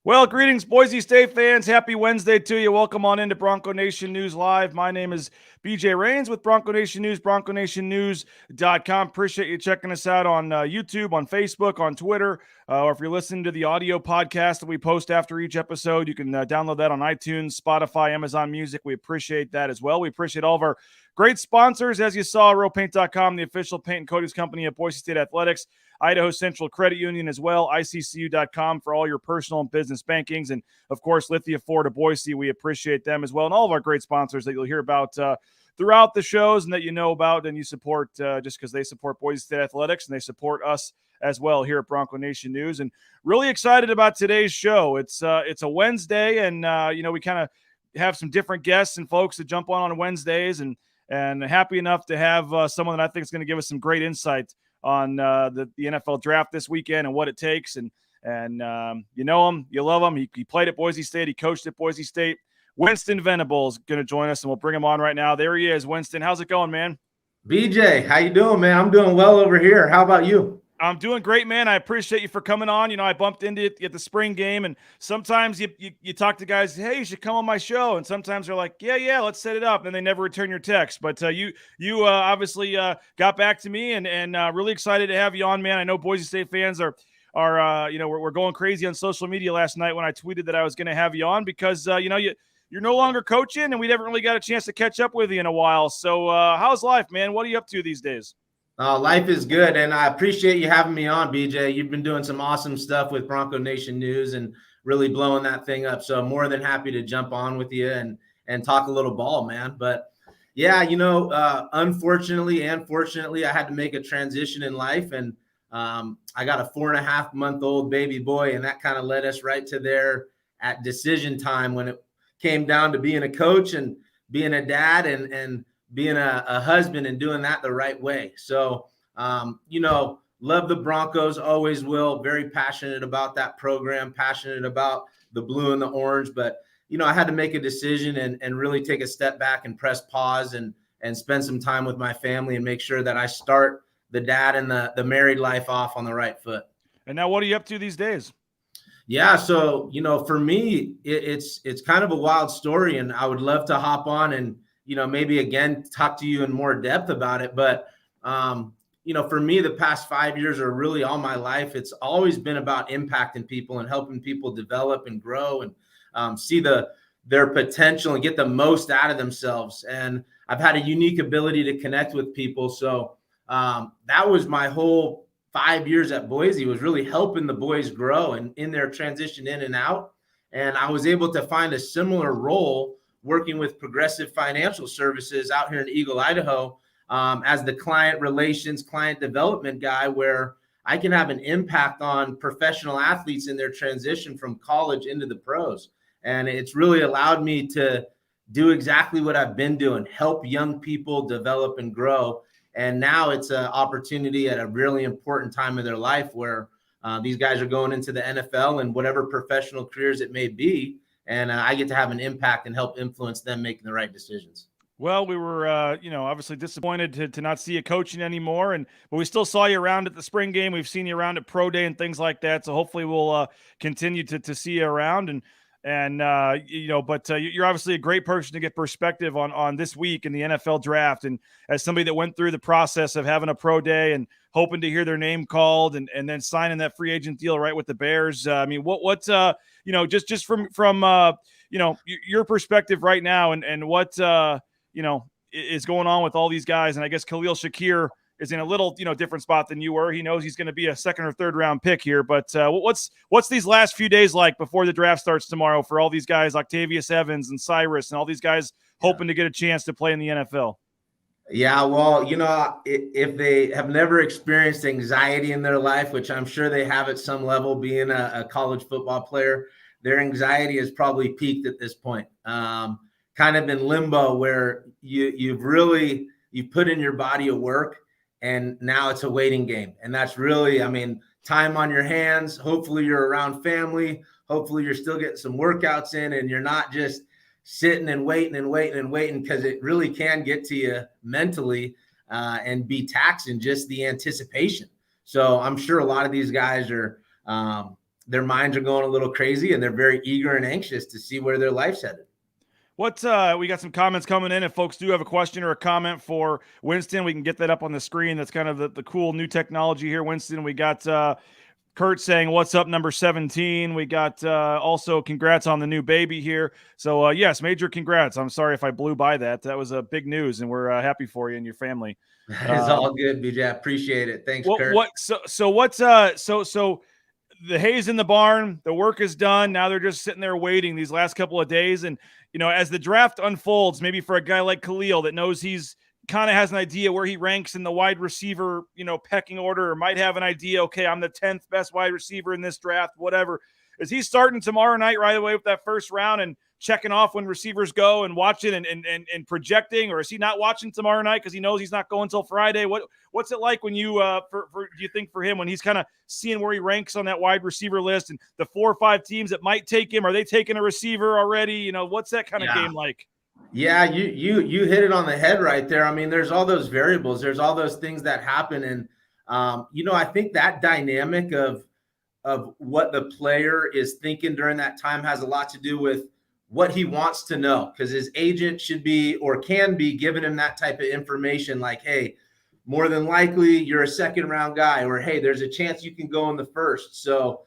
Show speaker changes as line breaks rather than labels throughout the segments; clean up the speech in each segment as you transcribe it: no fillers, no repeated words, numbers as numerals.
Well, greetings, Boise State fans. Happy Wednesday to you. Welcome on into Bronco Nation News Live. My name is BJ Rains with Bronco Nation News, bronconationnews.com. Appreciate you checking us out on YouTube, on Facebook, on Twitter, or if you're listening to the audio podcast that we post after each episode, you can download that on iTunes, Spotify, Amazon Music. We appreciate that as well. We appreciate all of our great sponsors, as you saw, RealPaint.com, the official paint and coatings company of Boise State Athletics, Idaho Central Credit Union as well, ICCU.com for all your personal and business bankings, and, of course, Lithia Ford of Boise. We appreciate them as well, and all of our great sponsors that you'll hear about throughout the shows and that you know about and you support just because they support Boise State Athletics and they support us as well here at Bronco Nation News. And really excited about today's show. It's a Wednesday, and, we kind of have some different guests and folks that jump on Wednesdays, and happy enough to have someone that I think is going to give us some great insight on the NFL draft this weekend and what it takes. And you know him, you love him. He played at Boise State. He coached at Boise State. Winston Venables is going to join us, and we'll bring him on right now. There he is. Winston, how's it going, man?
BJ, how you doing, man? I'm doing well over here. How about you?
I'm doing great, man. I appreciate you for coming on. I bumped into it at the spring game, and sometimes you talk to guys, hey, you should come on my show, and sometimes they're like, yeah, let's set it up, and they never return your text. But you obviously got back to me, and really excited to have you on, man. I know Boise State fans are we're going crazy on social media last night when I tweeted that I was going to have you on because you're no longer coaching, and we never really got a chance to catch up with you in a while. So how's life, man? What are you up to these days?
Life is good, and I appreciate you having me on, BJ. You've been doing some awesome stuff with Bronco Nation News and really blowing that thing up. So I'm more than happy to jump on with you and talk a little ball, man. But yeah, unfortunately and fortunately, I had to make a transition in life, and I got a 4.5-month-old baby boy, and that kind of led us right to there at decision time when it came down to being a coach and being a dad and being a husband and doing that the right way. So, love the Broncos, always will. Very passionate about that program, passionate about the blue and the orange. But, I had to make a decision and really take a step back and press pause and spend some time with my family and make sure that I start the dad and the married life off on the right foot.
And now what are you up to these days?
Yeah. So, for me, it's kind of a wild story, and I would love to hop on and, maybe again, talk to you in more depth about it. But, for me, the past 5 years or really all my life, it's always been about impacting people and helping people develop and grow and see their potential and get the most out of themselves. And I've had a unique ability to connect with people. So that was my whole 5 years at Boise, was really helping the boys grow and in their transition in and out. And I was able to find a similar role working with Progressive Financial Services out here in Eagle, Idaho, as the client relations, client development guy, where I can have an impact on professional athletes in their transition from college into the pros. And it's really allowed me to do exactly what I've been doing, help young people develop and grow. And now it's an opportunity at a really important time of their life where these guys are going into the NFL and whatever professional careers it may be. And I get to have an impact and help influence them making the right decisions.
Well, we were, obviously disappointed to not see you coaching anymore, but we still saw you around at the spring game. We've seen you around at Pro Day and things like that. So hopefully we'll continue to see you around. But you're obviously a great person to get perspective on this week in the NFL draft. And as somebody that went through the process of having a Pro Day and hoping to hear their name called and then signing that free agent deal right with the Bears. Just from your perspective right now and what is going on with all these guys. And I guess Khalil Shakir is in a little, different spot than you were. He knows he's going to be a 2nd or 3rd round pick here. But what's these last few days like before the draft starts tomorrow for all these guys, Octavius Evans and Cyrus and all these guys hoping to get a chance to play in the NFL?
Yeah, well, if they have never experienced anxiety in their life, which I'm sure they have at some level being a college football player, their anxiety has probably peaked at this point. Kind of in limbo where you've put in your body of work and now it's a waiting game. And that's really, time on your hands. Hopefully you're around family. Hopefully you're still getting some workouts in and you're not just sitting and waiting because it really can get to you mentally and be taxing just the anticipation. So I'm sure a lot of these guys are their minds are going a little crazy, and they're very eager and anxious to see where their life's headed.
We got some comments coming in. If folks do have a question or a comment for Winston, we can get that up on the screen. That's kind of the cool new technology here, Winston. We got Kurt saying, "What's up, number 17?" We got also congrats on the new baby here. So yes, major congrats. I'm sorry if I blew by that. That was big news, and we're happy for you and your family.
It's all good, BJ. I appreciate it. Thanks, Kurt.
So the hay's in the barn, the work is done. Now they're just sitting there waiting these last couple of days. And, as the draft unfolds, maybe for a guy like Khalil that knows he's kind of has an idea where he ranks in the wide receiver, pecking order, or might have an idea, okay, I'm the 10th best wide receiver in this draft, whatever. Is he starting tomorrow night right away with that first round and checking off when receivers go and watching and projecting, or is he not watching tomorrow night because he knows he's not going until Friday? What's it like when you do you think for him when he's kind of seeing where he ranks on that wide receiver list and the 4 or 5 teams that might take him? Are they taking a receiver already? What's that kind of game like?
Yeah, you hit it on the head right there. I mean, there's all those variables. There's all those things that happen, and I think that dynamic of what the player is thinking during that time has a lot to do with what he wants to know, because his agent should be or can be giving him that type of information like, hey, more than likely you're a second round guy, or hey, there's a chance you can go in the first. So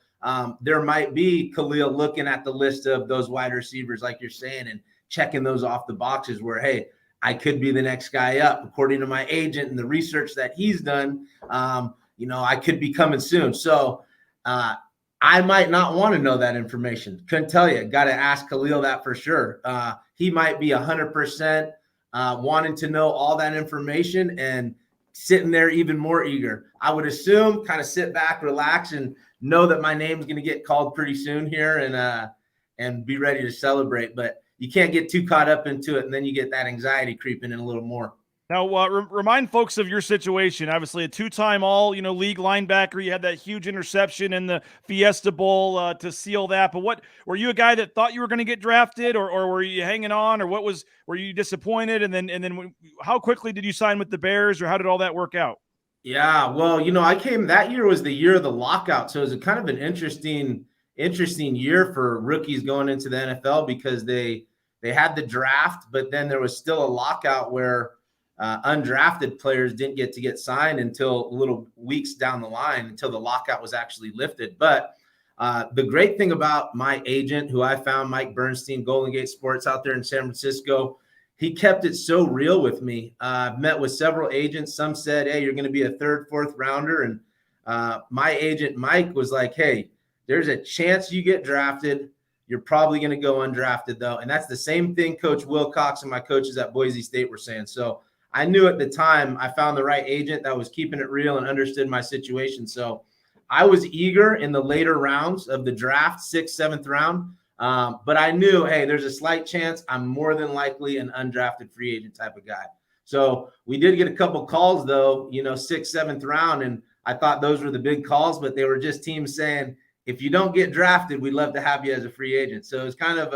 there might be Khalil looking at the list of those wide receivers like you're saying and checking those off the boxes where, hey, I could be the next guy up according to my agent and the research that he's done. I could be coming soon. So I might not want to know that information. Couldn't tell you. Got to ask Khalil that for sure. He might be 100% wanting to know all that information and sitting there even more eager. I would assume kind of sit back, relax, and know that my name's going to get called pretty soon here and be ready to celebrate. But you can't get too caught up into it, and then you get that anxiety creeping in a little more.
Now, remind folks of your situation. Obviously, a 2-time all-league linebacker. You had that huge interception in the Fiesta Bowl to seal that. But were you a guy that thought you were going to get drafted, or were you hanging on, or were you disappointed? And then how quickly did you sign with the Bears, or how did all that work out?
Yeah, well, that year was the year of the lockout, so it was kind of an interesting year for rookies going into the NFL because they had the draft, but then there was still a lockout where undrafted players didn't get signed until little weeks down the line until the lockout was actually lifted. But the great thing about my agent, who I found, Mike Bernstein, Golden Gate Sports out there in San Francisco, he kept it so real with me. I've met with several agents. Some said, hey, you're going to be a 3rd, 4th rounder. And my agent, Mike, was like, hey, there's a chance you get drafted. You're probably going to go undrafted, though. And that's the same thing Coach Wilcox and my coaches at Boise State were saying. So I knew at the time I found the right agent that was keeping it real and understood my situation. So I was eager in the later rounds of the draft, 6th, 7th round. But I knew, hey, there's a slight chance I'm more than likely an undrafted free agent type of guy. So we did get a couple calls, though, 6th, 7th round. And I thought those were the big calls, but they were just teams saying, if you don't get drafted, we'd love to have you as a free agent. So it's kind of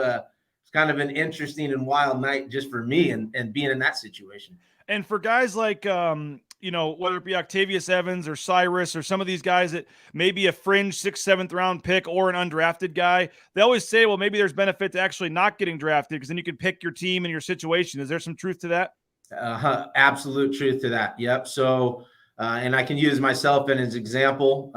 an interesting and wild night just for me and being in that situation.
And for guys like, whether it be Octavius Evans or Cyrus or some of these guys that may be a fringe 6th, 7th round pick or an undrafted guy, they always say, well, maybe there's benefit to actually not getting drafted because then you can pick your team and your situation. Is there some truth to that?
Absolute truth to that. Yep. So, and I can use myself as an example.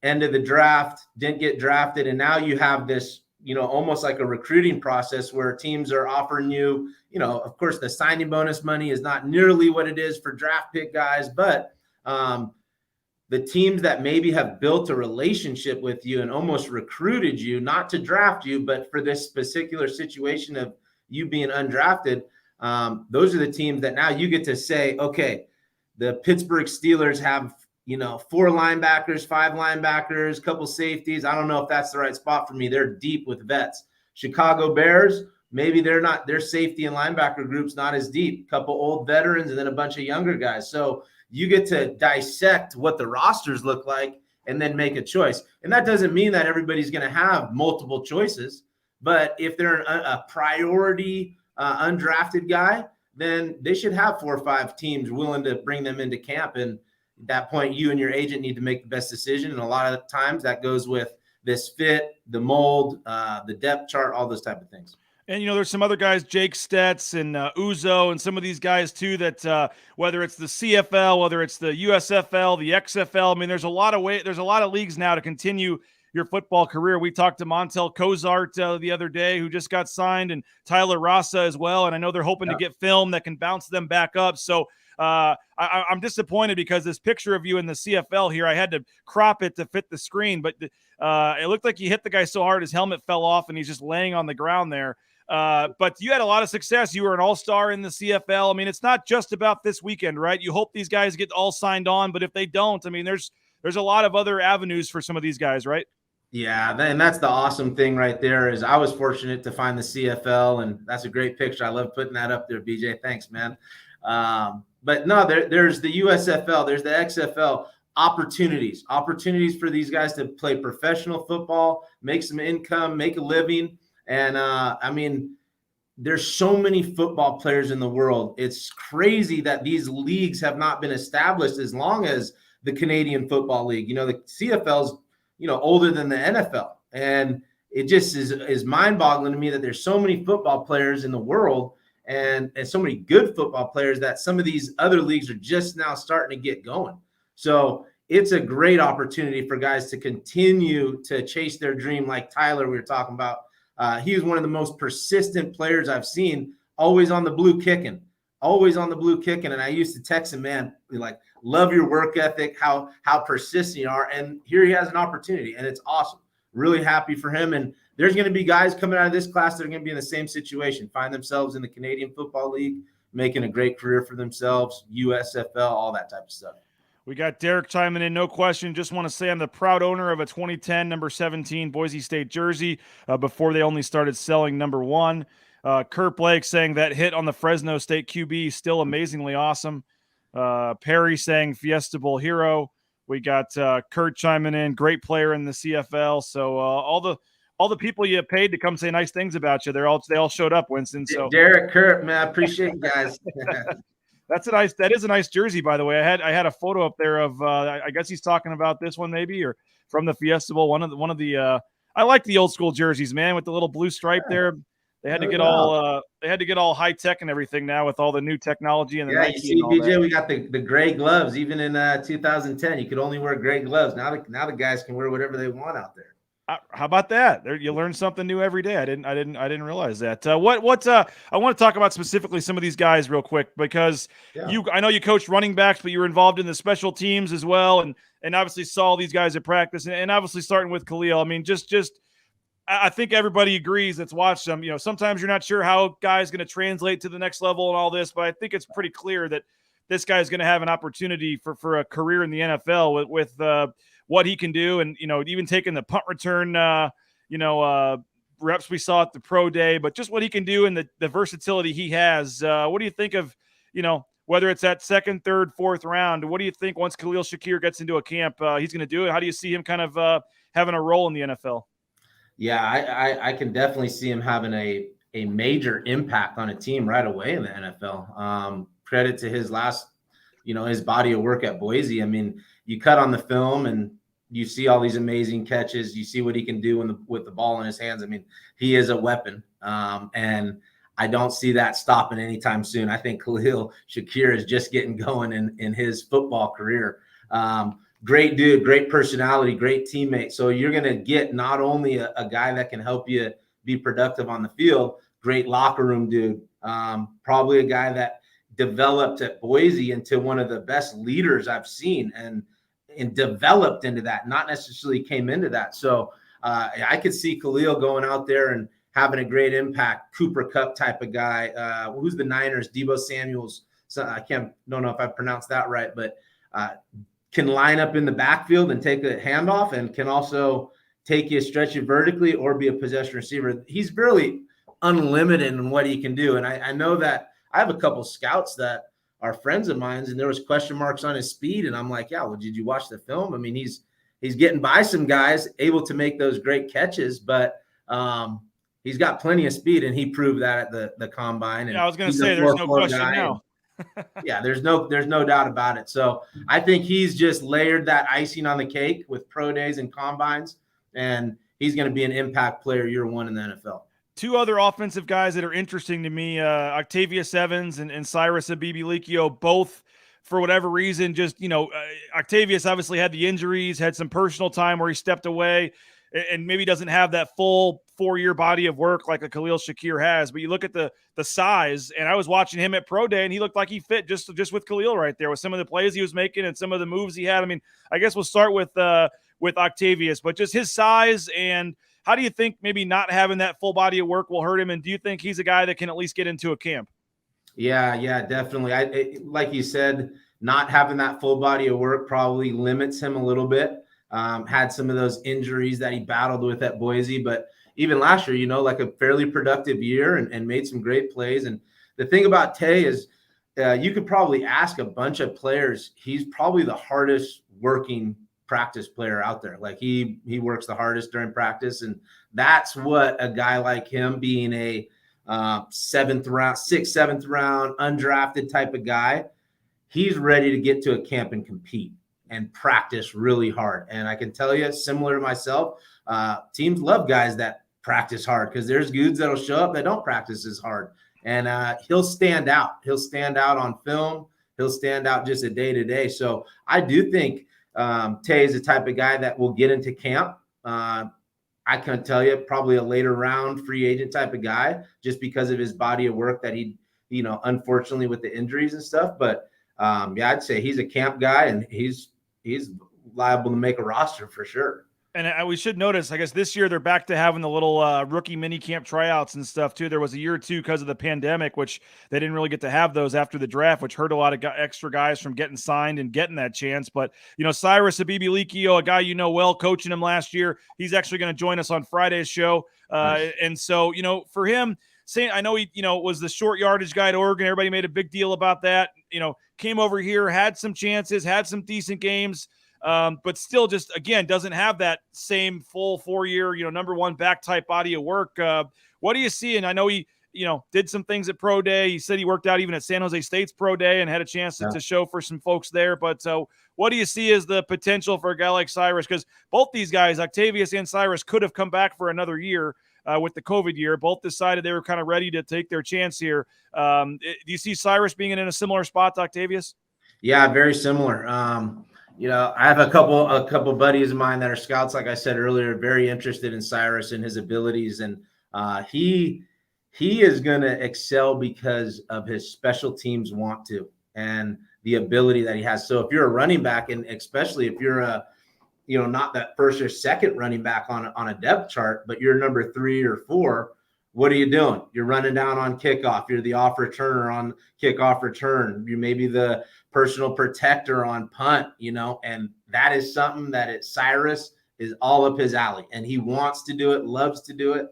End of the draft, didn't get drafted, and now you have this, almost like a recruiting process where teams are offering you, of course, the signing bonus money is not nearly what it is for draft pick guys, but the teams that maybe have built a relationship with you and almost recruited you, not to draft you, but for this particular situation of you being undrafted, those are the teams that now you get to say, okay, the Pittsburgh Steelers have 4 linebackers, 5 linebackers, a couple safeties. I don't know if that's the right spot for me. They're deep with vets. Chicago Bears, maybe their safety and linebacker group's not as deep. A couple old veterans and then a bunch of younger guys. So you get to dissect what the rosters look like and then make a choice. And that doesn't mean that everybody's going to have multiple choices. But if they're a priority undrafted guy, then they should have 4 or 5 teams willing to bring them into camp. And at that point, you and your agent need to make the best decision. And a lot of times that goes with this fit, the mold, the depth chart, all those type of things.
And, there's some other guys, Jake Stetz and Uzo and some of these guys too that whether it's the CFL, whether it's the USFL, the XFL, I mean, there's a lot of leagues now to continue your football career. We talked to Montel Cozart the other day, who just got signed, and Tyler Rasa as well. And I know they're hoping to get film that can bounce them back up. So I'm disappointed because this picture of you in the CFL here, I had to crop it to fit the screen, but it looked like you hit the guy so hard his helmet fell off and he's just laying on the ground there. But you had a lot of success. You were an all-star in the CFL. I mean, it's not just about this weekend, right? You hope these guys get all signed on, but if they don't, I mean, there's a lot of other avenues for some of these guys, right?
Yeah, and that's the awesome thing right there is I was fortunate to find the CFL, and that's a great picture. I love putting that up there, BJ. Thanks, man. But no, there's the USFL, there's the XFL, opportunities for these guys to play professional football, make some income, make a living. And I mean, there's so many football players in the world. It's crazy that these leagues have not been established as long as the Canadian Football League. The CFL's, older than the NFL. And it just is mind-boggling to me that there's so many football players in the world and so many good football players that some of these other leagues are just now starting to get going. So it's a great opportunity for guys to continue to chase their dream, like Tyler we were talking about. He was one of the most persistent players I've seen, always on the blue kicking. And I used to text him, man, like, love your work ethic, how persistent you are. And here he has an opportunity, and it's awesome. Really happy for him. And there's going to be guys coming out of this class that are going to be in the same situation, find themselves in the Canadian Football League, making a great career for themselves, USFL, all that type of stuff.
We got Derek chiming in, no question. Just want to say I'm the proud owner of a 2010 number 17 Boise State jersey before they only started selling number 1. Kurt Blake saying that hit on the Fresno State QB still amazingly awesome. Perry saying Fiesta Bowl hero. We got Kurt chiming in, great player in the CFL. So all the people you paid to come say nice things about you, they all showed up, Winston. So
Derek, Kurt, man, I appreciate you guys.
That is a nice jersey, by the way. I had a photo up there of I guess he's talking about this one maybe, or from the Fiesta Bowl. One of the I like the old school jerseys, man, with the little blue stripe there. They had to get all high tech and everything now with all the new technology and the Nike.
You see, BJ, we got the gray gloves. Even in 2010, you could only wear gray gloves. Now the guys can wear whatever they want out there.
How about that? You learn something new every day. I didn't realize that. I want to talk about specifically some of these guys real quick because I know you coached running backs, but you were involved in the special teams as well, and obviously saw these guys at practice, and obviously starting with Khalil. I mean, just I think everybody agrees that's watched them. Sometimes you're not sure how a guy's going to translate to the next level and all this, but I think it's pretty clear that this guy's going to have an opportunity for a career in the NFL with what he can do. And, even taking the punt return, reps we saw at the pro day, but just what he can do and the versatility he has. What do you think of, whether it's that second, third, fourth round? What do you think once Khalil Shakir gets into a camp, he's going to do it? How do you see him kind of having a role in the NFL?
Yeah, I can definitely see him having a major impact on a team right away in the NFL. Credit to his his body of work at Boise. I mean, you cut on the film and you see all these amazing catches. You see what he can do with the ball in his hands. I mean, he is a weapon. And I don't see that stopping anytime soon. I think Khalil Shakir is just getting going in his football career. Great dude, great personality, great teammate. So you're going to get not only a guy that can help you be productive on the field, great locker room dude, probably a guy that developed at Boise into one of the best leaders I've seen and developed into that, not necessarily came into that. So I could see Khalil going out there and having a great impact, Cooper Kupp type of guy. Who's the Niners? Deebo Samuel's. So I don't know if I pronounced that right, but can line up in the backfield and take a handoff and can also take you, stretch you vertically or be a possession receiver. He's really unlimited in what he can do. And I know that I have a couple scouts that are friends of mine, and there was question marks on his speed. And I'm like, yeah, well, did you watch the film? I mean, he's getting by some guys, able to make those great catches, but he's got plenty of speed, and he proved that at the combine. And
I was going to say, there's no question now.
Yeah, there's no doubt about it. So I think he's just layered that icing on the cake with pro days and combines. and he's going to be an impact player year one in the NFL.
Two other offensive guys that are interesting to me, Octavius Evans and Cyrus Abibilikio, both for whatever reason, just, Octavius obviously had the injuries, had some personal time where he stepped away and maybe doesn't have that full 4-year body of work like a Khalil Shakir has. But you look at the size, and I was watching him at Pro Day, and he looked like he fit just with Khalil right there with some of the plays he was making and some of the moves he had. I mean, I guess we'll start with Octavius, but just his size, and how do you think maybe not having that full body of work will hurt him? And do you think he's a guy that can at least get into a camp?
Yeah, definitely. Like you said, not having that full body of work probably limits him a little bit. Had some of those injuries that he battled with at Boise, but even last year, like a fairly productive year and made some great plays. And the thing about Tay is you could probably ask a bunch of players. He's probably the hardest working practice player out there. Like he works the hardest during practice. And that's what a guy like him, being a 6th, 7th round, undrafted type of guy, he's ready to get to a camp and compete and practice really hard. And I can tell you, similar to myself, teams love guys that practice hard, because there's dudes that'll show up that don't practice as hard. And he'll stand out. He'll stand out on film. He'll stand out just a day to day. So I do think Tay is the type of guy that will get into camp. I can tell you, probably a later round free agent type of guy, just because of his body of work that he, unfortunately with the injuries and stuff. But I'd say he's a camp guy, and he's liable to make a roster for sure.
And we should notice, I guess this year they're back to having the little rookie mini camp tryouts and stuff too. There was a year or two because of the pandemic, which they didn't really get to have those after the draft, which hurt a lot of extra guys from getting signed and getting that chance. But, Cyrus Abibilikio, a guy well, coaching him last year, he's actually going to join us on Friday's show.
Nice.
And so, for him, I know he, was the short yardage guy at Oregon. Everybody made a big deal about that. Came over here, had some chances, had some decent games. But still just, again, doesn't have that same full 4-year, number one back type body of work. What do you see? And I know he, did some things at Pro Day. He said he worked out even at San Jose State's Pro Day and had a chance to show for some folks there. But what do you see as the potential for a guy like Cyrus? Because both these guys, Octavius and Cyrus, could have come back for another year with the COVID year. Both decided they were kind of ready to take their chance here. Do you see Cyrus being in a similar spot to Octavius?
Yeah, very similar. I have a couple buddies of mine that are scouts, like I said earlier, very interested in Cyrus and his abilities. And he is going to excel because of his special teams want to and the ability that he has. So if you're a running back, and especially if you're not that first or second running back on a depth chart, but you're number 3 or 4, what are you doing? You're running down on kickoff. You're the off returner on kickoff return. You may be the personal protector on punt, and that is something that Cyrus is all up his alley, and he wants to do it, loves to do it.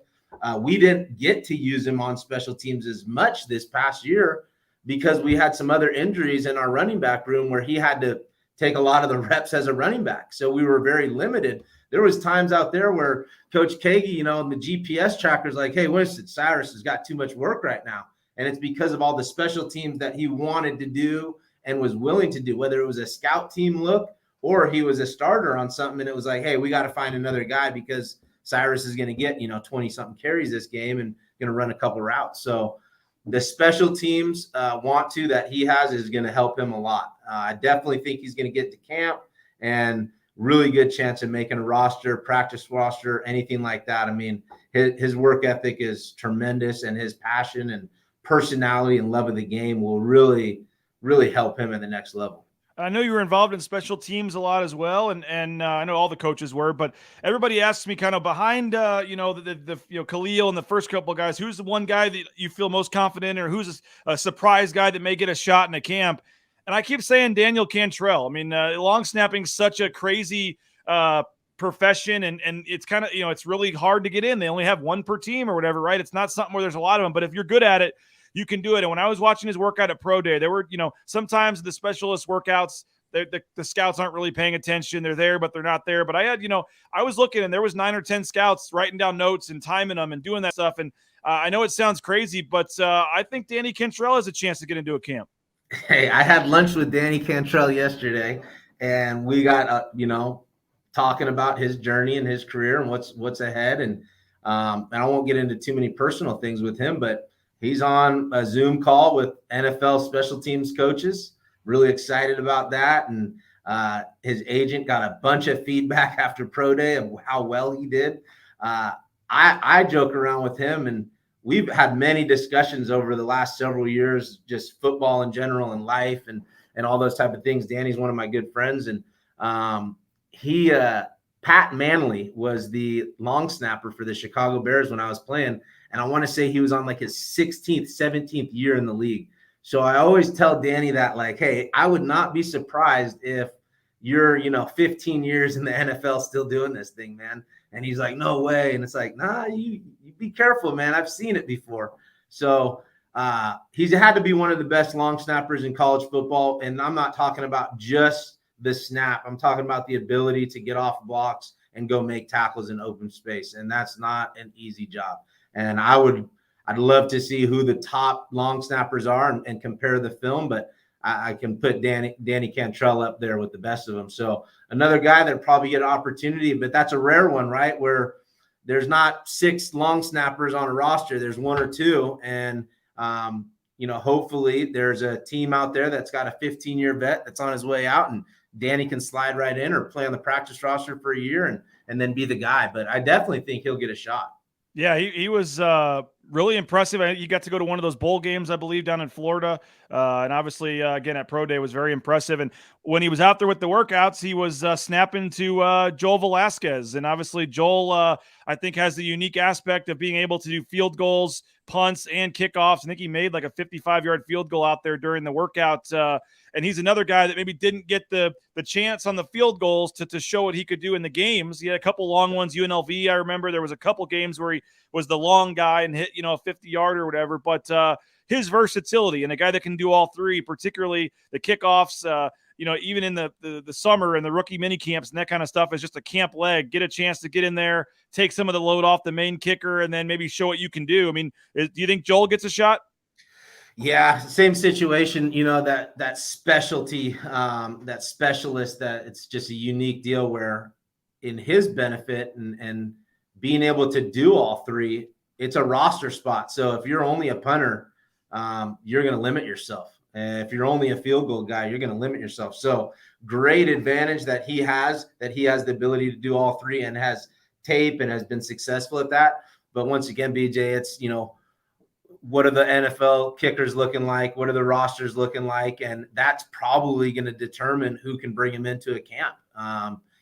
We didn't get to use him on special teams as much this past year because we had some other injuries in our running back room where he had to take a lot of the reps as a running back. So we were very limited. There was times out there where Coach Kagi, the GPS tracker's like, hey, Winston, Cyrus has got too much work right now. And it's because of all the special teams that he wanted to do and was willing to do, whether it was a scout team look or he was a starter on something. And it was like, hey, we got to find another guy because Cyrus is going to get, 20-something carries this game and going to run a couple routes. So the special teams that he has is going to help him a lot. I definitely think he's going to get to camp and really good chance of making a roster, practice roster, anything like that. I mean, his work ethic is tremendous, and his passion and personality and love of the game will really, really help him at the next level.
I know you were involved in special teams a lot as well, and I know all the coaches were, but everybody asks me kind of behind, the Khalil and the first couple of guys, who's the one guy that you feel most confident in, or who's a surprise guy that may get a shot in a camp? And I keep saying Daniel Cantrell. I mean, long snapping such a crazy profession, and it's kind of, it's really hard to get in. They only have one per team or whatever, right? It's not something where there's a lot of them, but if you're good at it, you can do it. And when I was watching his workout at Pro Day, there were, sometimes the specialist workouts, the scouts aren't really paying attention. They're there, but they're not there. But I had, I was looking, and there was 9 or 10 scouts writing down notes and timing them and doing that stuff. And I know it sounds crazy, but I think Danny Cantrell has a chance to get into a camp.
Hey, I had lunch with Danny Cantrell yesterday, and we got, talking about his journey and his career and what's ahead. And I won't get into too many personal things with him, but he's on a Zoom call with NFL special teams coaches. Really excited about that. And his agent got a bunch of feedback after pro day of how well he did. I joke around with him, and we've had many discussions over the last several years, just football in general and life and all those type of things. Danny's one of my good friends, and Pat Manley was the long snapper for the Chicago Bears when I was playing, and I want to say he was on like his 16th, 17th year in the league. So I always tell Danny that, like, hey, I would not be surprised if you're, 15 years in the NFL still doing this thing, man. And he's like, no way. And it's like, nah, you be careful, man. I've seen it before. So he's had to be one of the best long snappers in college football. And I'm not talking about just the snap. I'm talking about the ability to get off blocks and go make tackles in open space. And that's not an easy job. And I'd love to see who the top long snappers are and compare the film, but I can put Danny Cantrell up there with the best of them. So another guy that probably get an opportunity, but that's a rare one, right? Where there's not 6 long snappers on a roster. There's 1 or 2. And, hopefully there's a team out there that's got a 15-year vet that's on his way out, and Danny can slide right in or play on the practice roster for a year and then be the guy. But I definitely think he'll get a shot.
Yeah, he was really impressive. You got to go to one of those bowl games, I believe, down in Florida. And obviously, again, at Pro Day was very impressive. And when he was out there with the workouts, he was snapping to Joel Velasquez. And obviously, Joel, I think, has the unique aspect of being able to do field goals, punts, and kickoffs. I think he made like a 55-yard field goal out there during the workout. And he's another guy that maybe didn't get the chance on the field goals to show what he could do in the games. He had a couple long ones. UNLV, I remember there was a couple games where he was the long guy and hit, a 50-yard or whatever. But his versatility and a guy that can do all three, particularly the kickoffs, even in the summer and the rookie mini camps and that kind of stuff, is just a camp leg. Get a chance to get in there, take some of the load off the main kicker, and then maybe show what you can do. I mean, do you think Joel gets a shot?
Yeah, same situation, that specialty, that specialist, that it's just a unique deal where in his benefit and being able to do all three, it's a roster spot. So if you're only a punter, you're going to limit yourself. And if you're only a field goal guy, you're going to limit yourself. So great advantage that he has the ability to do all three and has tape and has been successful at that. But once again, BJ, it's, what are the NFL kickers looking like? What are the rosters looking like? And that's probably going to determine who can bring him into a camp.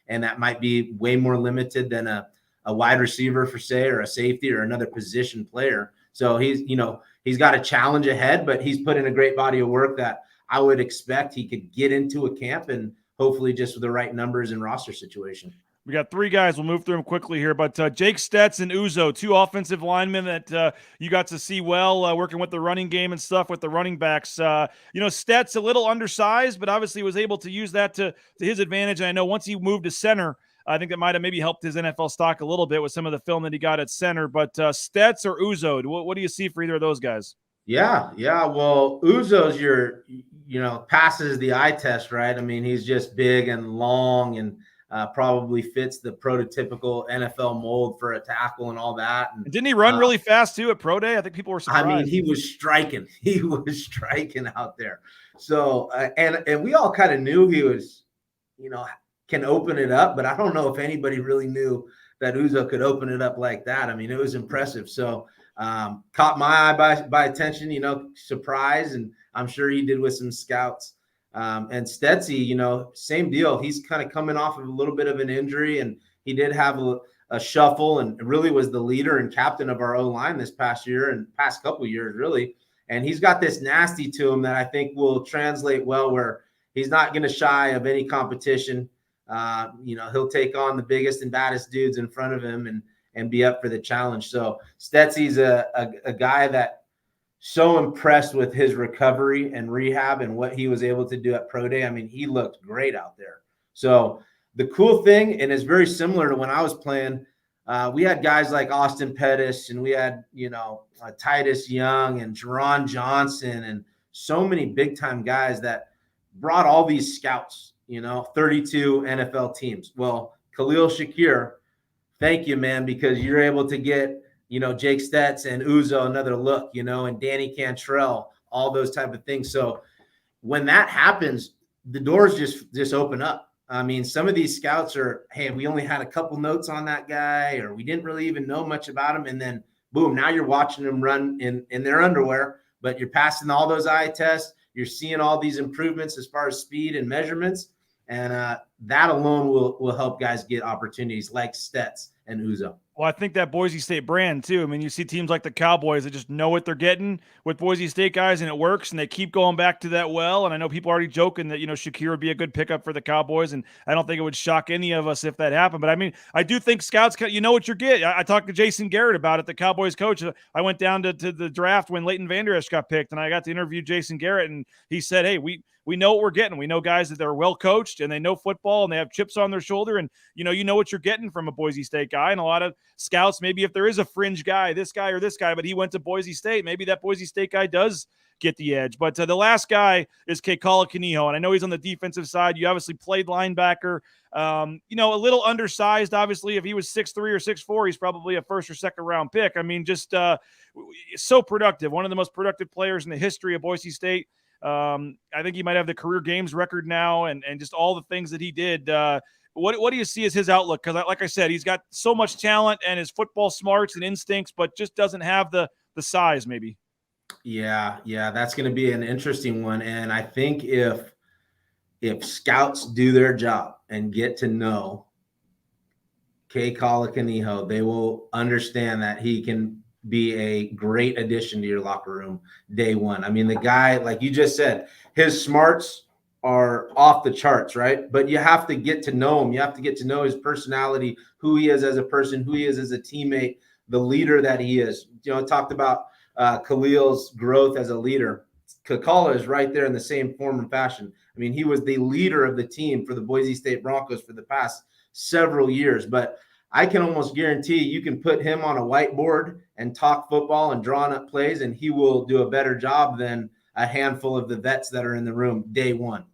And that might be way more limited than a wide receiver, for say, or a safety or another position player. So he's got a challenge ahead, but he's put in a great body of work that I would expect he could get into a camp, and hopefully just with the right numbers and roster situation.
We got 3 guys. We'll move through them quickly here. But Jake Stetz and Uzo, 2 offensive linemen that you got to see well working with the running game and stuff with the running backs. Stetz a little undersized, but obviously was able to use that to his advantage. And I know once he moved to center, I think that might have maybe helped his NFL stock a little bit with some of the film that he got at center. But Stetz or Uzo, what do you see for either of those guys?
Yeah. Well, Uzo's passes the eye test, right? I mean, he's just big and long and probably fits the prototypical NFL mold for a tackle and all that. And
didn't he run really fast too at Pro Day? I think people were surprised.
I mean, he was striking. He was striking out there. So, and we all kind of knew he was, can open it up, but I don't know if anybody really knew that Uzo could open it up like that. I mean, it was impressive. So caught my eye by attention, surprise, and I'm sure he did with some scouts. And Stetzy, same deal. He's kind of coming off of a little bit of an injury, and he did have a shuffle and really was the leader and captain of our O-line this past year and past couple of years, really. And he's got this nasty to him that I think will translate well, where he's not going to shy of any competition. He'll take on the biggest and baddest dudes in front of him and be up for the challenge. So Stetzy's a guy that so impressed with his recovery and rehab and what he was able to do at Pro Day. I mean, he looked great out there. So the cool thing, and it's very similar to when I was playing, we had guys like Austin Pettis, and we had, Titus Young and Jerron Johnson and so many big-time guys that brought all these scouts, 32 NFL teams. Well, Khalil Shakir, thank you, man, because you're able to get, Jake Stetz and Uzo another look, and Danny Cantrell, all those type of things. So when that happens, the doors just open up. I mean, some of these scouts are, hey, we only had a couple notes on that guy, or we didn't really even know much about him. And then boom, now you're watching them run in their underwear, but you're passing all those eye tests. You're seeing all these improvements as far as speed and measurements. And that alone will help guys get opportunities like Stetz and Uzo.
Well, I think that Boise State brand too. I mean, you see teams like the Cowboys that just know what they're getting with Boise State guys, and it works, and they keep going back to that well. And I know people are already joking that, Shakir would be a good pickup for the Cowboys, and I don't think it would shock any of us if that happened. But I mean, I do think scouts, you know what you're getting. I talked to Jason Garrett about it, the Cowboys coach. I went down to the draft when Leighton Vander Esch got picked, and I got to interview Jason Garrett, and he said, hey, we know what we're getting. We know guys that are well coached and they know football and they have chips on their shoulder. And, you know what you're getting from a Boise State guy. And a lot of scouts, maybe if there is a fringe guy, this guy or this guy, but he went to Boise State, maybe that Boise State guy does get the edge. But the last guy is Kekala Kaniho. And I know he's on the defensive side. You obviously played linebacker, a little undersized. Obviously, if he was 6'3" or 6'4", he's probably a first or second round pick. I mean, just so productive. One of the most productive players in the history of Boise State. I think he might have the career games record now and just all the things that he did. What do you see as his outlook? Because like I said, he's got so much talent and his football smarts and instincts, but just doesn't have the size maybe.
Yeah, that's going to be an interesting one. And I think if scouts do their job and get to know Kekala Kaniho, they will understand that he can be a great addition to your locker room day one. I mean, the guy, like you just said, his smarts are off the charts, right? But you have to get to know him. You have to get to know his personality, who he is as a person, who he is as a teammate, the leader that he is. Talked about Khalil's growth as a leader. Kekala is right there in the same form and fashion. I mean, he was the leader of the team for the Boise State Broncos for the past several years, but I can almost guarantee you can put him on a whiteboard and talk football and drawing up plays, and he will do a better job than a handful of the vets that are in the room day one.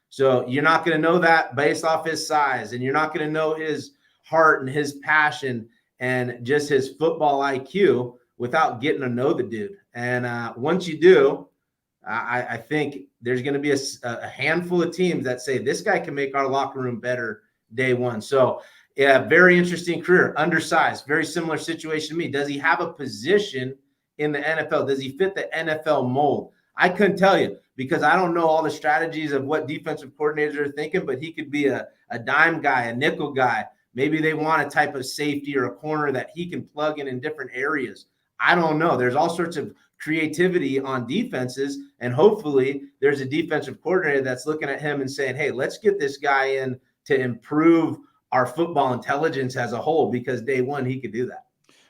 So you're not going to know that based off his size, and you're not going to know his heart and his passion and just his football IQ without getting to know the dude. And once you do, I think there's going to be a handful of teams that say this guy can make our locker room better day one. So yeah, very interesting career, undersized, very similar situation to me. Does he have a position in the NFL? Does he fit the NFL mold? I couldn't tell you because I don't know all the strategies of what defensive coordinators are thinking, but he could be a dime guy, a nickel guy. Maybe they want a type of safety or a corner that he can plug in different areas. I don't know. There's all sorts of creativity on defenses, and hopefully there's a defensive coordinator that's looking at him and saying, hey, let's get this guy in to improve our football intelligence as a whole, because day one he could do that.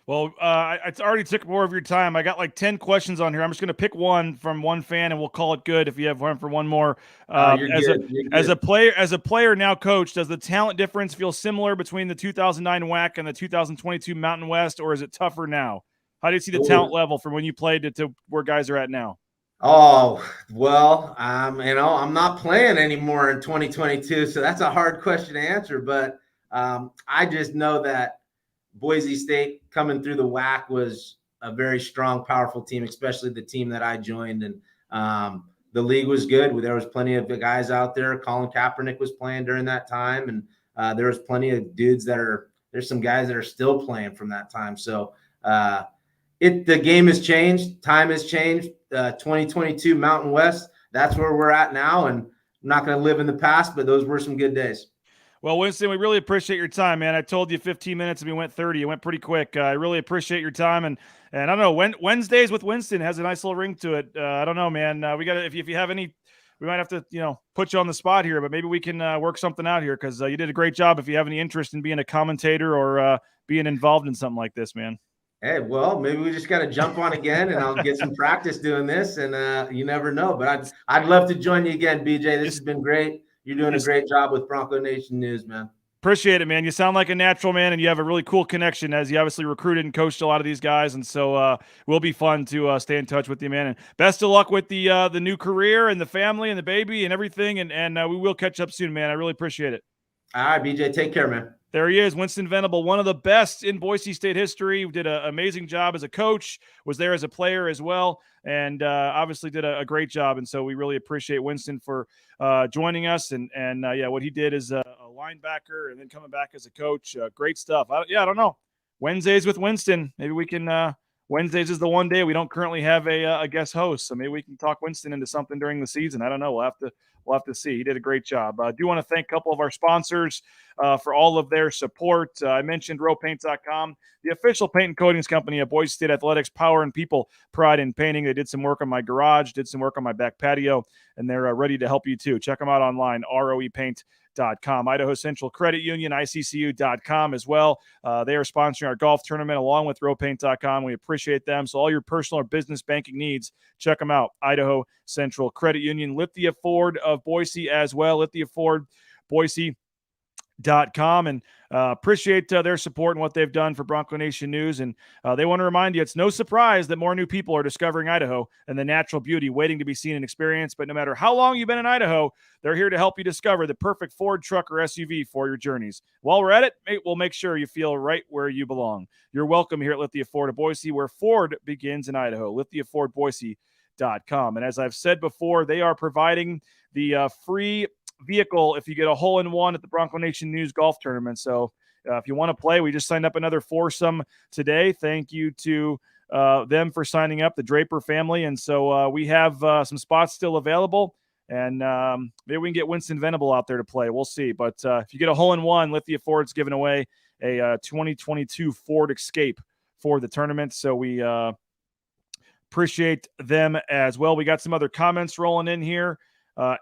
Well, I already took more of your time. I got like 10 questions on here. I'm just going to pick one from one fan, and we'll call it good if you have one for one more. As a player now coach, does the talent difference feel similar between the 2009 WAC and the 2022 Mountain West, or is it tougher now? How do you see the talent level from when you played to where guys are at now?
Oh, well, I'm not playing anymore in 2022, so that's a hard question to answer. But I just know that Boise State coming through the WAC was a very strong, powerful team, especially the team that I joined. And the league was good. There was plenty of guys out there. Colin Kaepernick was playing during that time. And there was plenty of dudes there's some guys that are still playing from that time. So the game has changed. Time has changed. 2022 Mountain West, that's where we're at now. And I'm not going to live in the past, but those were some good days.
Well, Winston, we really appreciate your time, man. I told you 15 minutes and we went 30. It went pretty quick. I really appreciate your time. And I don't know, Wednesdays with Winston has a nice little ring to it. I don't know, man. We got to, if you have any, we might have to, put you on the spot here, but maybe we can work something out here, because you did a great job. If you have any interest in being a commentator or being involved in something like this, man.
Hey, well, maybe we just got to jump on again, and I'll get some practice doing this, and you never know. But I'd love to join you again, BJ. This has been great. You're doing a great job with Bronco Nation News, man.
Appreciate it, man. You sound like a natural, man, and you have a really cool connection, as you obviously recruited and coached a lot of these guys. And so will be fun to stay in touch with you, man. And best of luck with the new career and the family and the baby and everything. And we will catch up soon, man. I really appreciate it.
All right, BJ. Take care, man.
There he is, Winston Venable, one of the best in Boise State history. Did an amazing job as a coach, was there as a player as well, and obviously did a great job. And so we really appreciate Winston for joining us. And what he did as a linebacker and then coming back as a coach, great stuff. I don't know. Wednesdays with Winston. Maybe we can Wednesdays is the one day we don't currently have a guest host, so maybe we can talk Winston into something during the season. I don't know. We'll have to see. He did a great job. I do want to thank a couple of our sponsors for all of their support. I mentioned rowpaint.com, the official paint and coatings company of Boise State Athletics, power and people, pride in painting. They did some work on my garage, did some work on my back patio, and they're ready to help you too. Check them out online, roepaint.com. Idaho Central Credit Union, ICCU.com as well. They are sponsoring our golf tournament along with rowpaint.com. We appreciate them. So all your personal or business banking needs, check them out. Idaho Central Credit Union, Lithia Ford of Boise as well. Lithia Ford, Boise.com, and appreciate their support and what they've done for Bronco Nation News. And they want to remind you, it's no surprise that more new people are discovering Idaho and the natural beauty waiting to be seen and experienced. But no matter how long you've been in Idaho, they're here to help you discover the perfect Ford truck or SUV for your journeys. While we're at it, we'll make sure you feel right where you belong. You're welcome here at Lithia Ford of Boise, where Ford begins in Idaho. LithiaFordBoise.com. And as I've said before, they are providing the free vehicle if you get a hole-in-one at the Bronco Nation News Golf Tournament. So if you want to play, we just signed up another foursome today. Thank you to them for signing up, the Draper family. And so we have some spots still available, and maybe we can get Winston Venable out there to play. We'll see. But if you get a hole-in-one, Lithia Ford's giving away a 2022 Ford Escape for the tournament. So we appreciate them as well. We got some other comments rolling in here.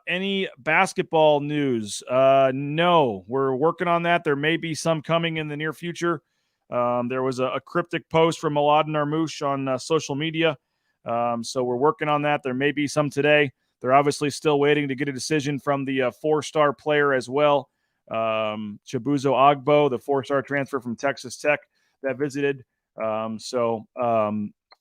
Any basketball news? No, we're working on that. There may be some coming in the near future. There was a cryptic post from Mladen Armouche on social media. So we're working on that. There may be some today. They're obviously still waiting to get a decision from the four-star player as well. Chibuzo Agbo, the four-star transfer from Texas Tech that visited.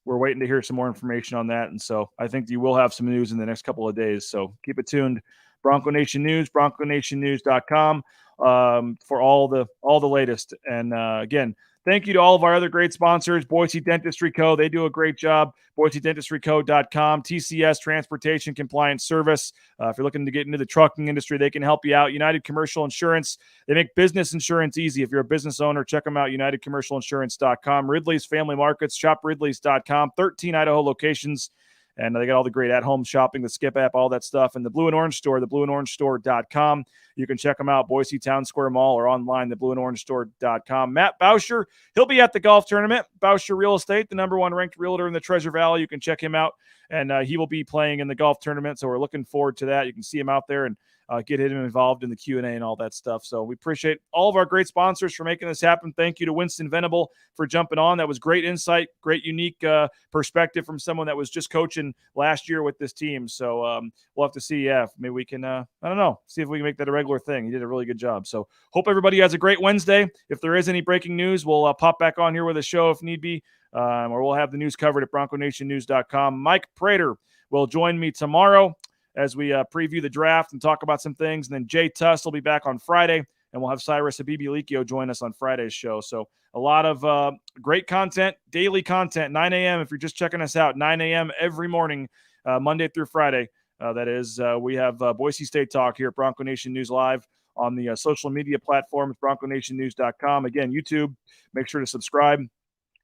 We're waiting to hear some more information on that. And so I think you will have some news in the next couple of days. So keep it tuned. Bronco Nation News, BroncoNationNews.com for all the latest. And again, thank you to all of our other great sponsors. Boise Dentistry Co. They do a great job. BoiseDentistryCo.com. TCS, Transportation Compliance Service. If you're looking to get into the trucking industry, they can help you out. United Commercial Insurance. They make business insurance easy. If you're a business owner, check them out, UnitedCommercialInsurance.com. Ridley's Family Markets, ShopRidleys.com. 13 Idaho locations. And they got all the great at-home shopping, the Skip app, all that stuff. And the Blue and Orange Store, theblueandorangestore.com. You can check them out, Boise Town Square Mall, or online, theblueandorangestore.com. Matt Bauscher, he'll be at the golf tournament. Bauscher Real Estate, the number one ranked realtor in the Treasure Valley. You can check him out, and he will be playing in the golf tournament. So we're looking forward to that. You can see him out there and get him involved in the Q&A and all that stuff. So we appreciate all of our great sponsors for making this happen. Thank you to Winston Venable for jumping on. That was great insight, great unique perspective from someone that was just coaching last year with this team. So we'll have to see. Yeah, maybe we can, I don't know, see if we can make that a regular thing. He did a really good job. So hope everybody has a great Wednesday. If there is any breaking news, we'll pop back on here with a show if need be, or we'll have the news covered at BroncoNationNews.com. Mike Prater will join me tomorrow as we preview the draft and talk about some things. And then Jay Tuss will be back on Friday, and we'll have Cyrus Habibi-Likio join us on Friday's show. So a lot of great content, daily content, 9 a.m. If you're just checking us out, 9 a.m. every morning, Monday through Friday. That is, we have Boise State Talk here at Bronco Nation News Live on the social media platforms, BroncoNationNews.com. Again, YouTube, make sure to subscribe.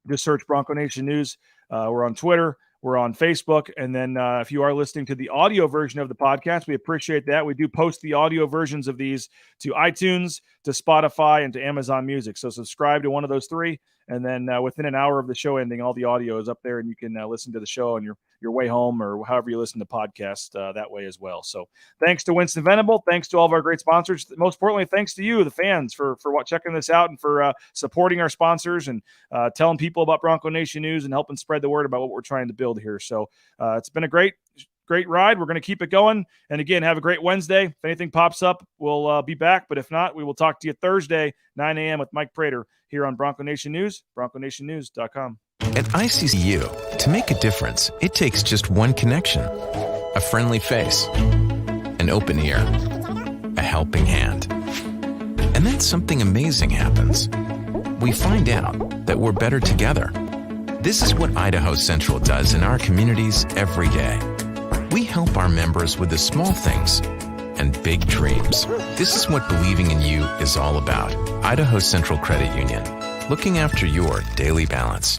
Just search Bronco Nation News. We're on Twitter. We're on Facebook. And then if you are listening to the audio version of the podcast, we appreciate that. We do post the audio versions of these to iTunes, to Spotify, and to Amazon Music. So subscribe to one of those three. And then within an hour of the show ending, all the audio is up there, and you can listen to the show on your way home or however you listen to podcasts that way as well. So thanks to Winston Venable. Thanks to all of our great sponsors. Most importantly, thanks to you, the fans, for checking this out and for supporting our sponsors and telling people about Bronco Nation News and helping spread the word about what we're trying to build here. So it's been a great ride. We're going to keep it going. And again, have a great Wednesday. If anything pops up, we'll be back. But if not, we will talk to you Thursday, 9 a.m. with Mike Prater here on Bronco Nation News, BroncoNationNews.com.
At ICCU, to make a difference, it takes just one connection. A friendly face, an open ear, a helping hand. And And then something amazing happens. We find out that we're better together. This is what Idaho Central does in our communities every day. We help our members with the small things and big dreams. This is what believing in you is all about. Idaho Central Credit Union, looking after your daily balance.